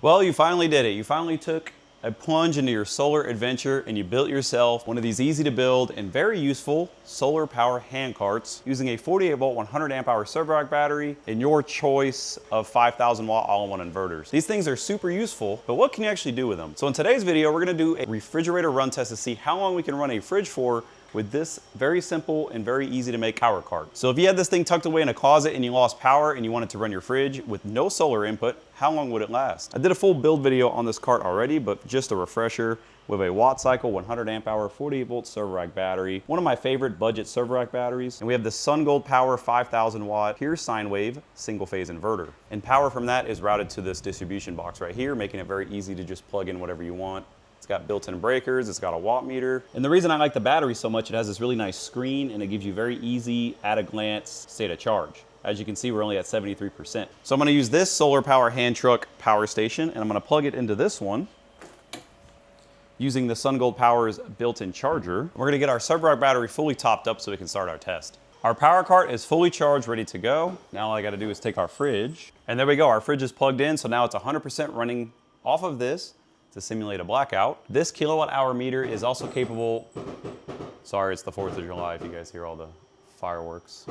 Well, you finally did it. You finally took a plunge into your solar adventure and you built yourself one of these easy to build and very useful solar power hand carts using a 48 volt 100 amp hour server rack battery and your choice of 5,000 watt all-in-one inverters. These things are super useful, but what can you actually do with them? So in today's video, we're gonna do a refrigerator run test to see how long we can run a fridge for with this very simple and very easy to make power cart. So if you had this thing tucked away in a closet and you lost power and you wanted to run your fridge with no solar input, how long would it last? I did a full build video on this cart already, but just a refresher, with a watt cycle 100 amp hour 48 volt server rack battery, one of my favorite budget server rack batteries. And we have the SunGold Power 5,000 watt pure sine wave single phase inverter. And power from that is routed to this distribution box right here, making it very easy to just plug in whatever you want. It's got built-in breakers, it's got a watt meter. And the reason I like the battery so much, it has this really nice screen and it gives you very easy at a glance state of charge. As you can see, we're only at 73%. So I'm gonna use this solar power hand truck power station and I'm gonna plug it into this one using the SunGold Power's built-in charger. We're gonna get our server rack battery fully topped up so we can start our test. Our power cart is fully charged, ready to go. Now all I gotta do is take our fridge. And there we go, our fridge is plugged in, so now it's 100% running off of this to simulate a blackout. This kilowatt hour meter is also capable, sorry, it's the 4th of July if you guys hear all the fireworks.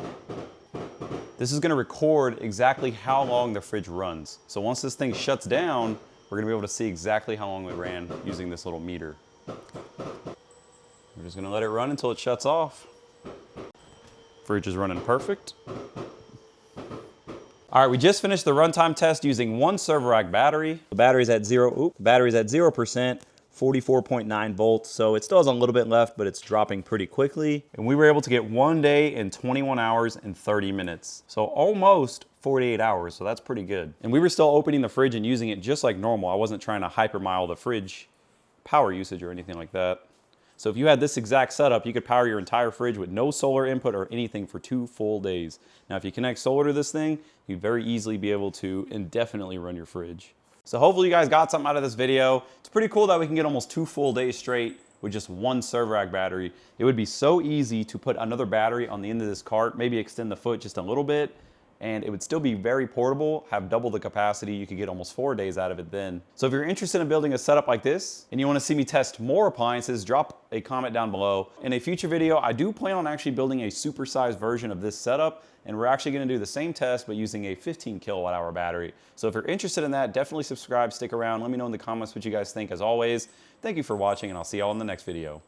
This is gonna record exactly how long the fridge runs. So once this thing shuts down, we're gonna be able to see exactly how long we ran using this little meter. We're just gonna let it run until it shuts off. Fridge is running perfect. All right, we just finished the runtime test using one server rack battery. The battery's at 0%, 44.9 volts, so it still has a little bit left, but it's dropping pretty quickly. And we were able to get 1 day in 21 hours and 30 minutes. So almost 48 hours, so that's pretty good. And we were still opening the fridge and using it just like normal. I wasn't trying to hypermile the fridge power usage or anything like that. So if you had this exact setup, you could power your entire fridge with no solar input or anything for 2 full days. Now, if you connect solar to this thing, you'd very easily be able to indefinitely run your fridge. So hopefully you guys got something out of this video. It's pretty cool that we can get almost 2 full days straight with just one server rack battery. It would be so easy to put another battery on the end of this cart, maybe extend the foot just a little bit, and it would still be very portable, have double the capacity. You could get almost 4 days out of it then. So if you're interested in building a setup like this and you want to see me test more appliances, drop a comment down below. In a future video, I do plan on actually building a supersized version of this setup, and we're actually going to do the same test but using a 15 kilowatt hour battery. So if you're interested in that, definitely subscribe, stick around, let me know in the comments what you guys think. As always, thank you for watching and I'll see y'all in the next video.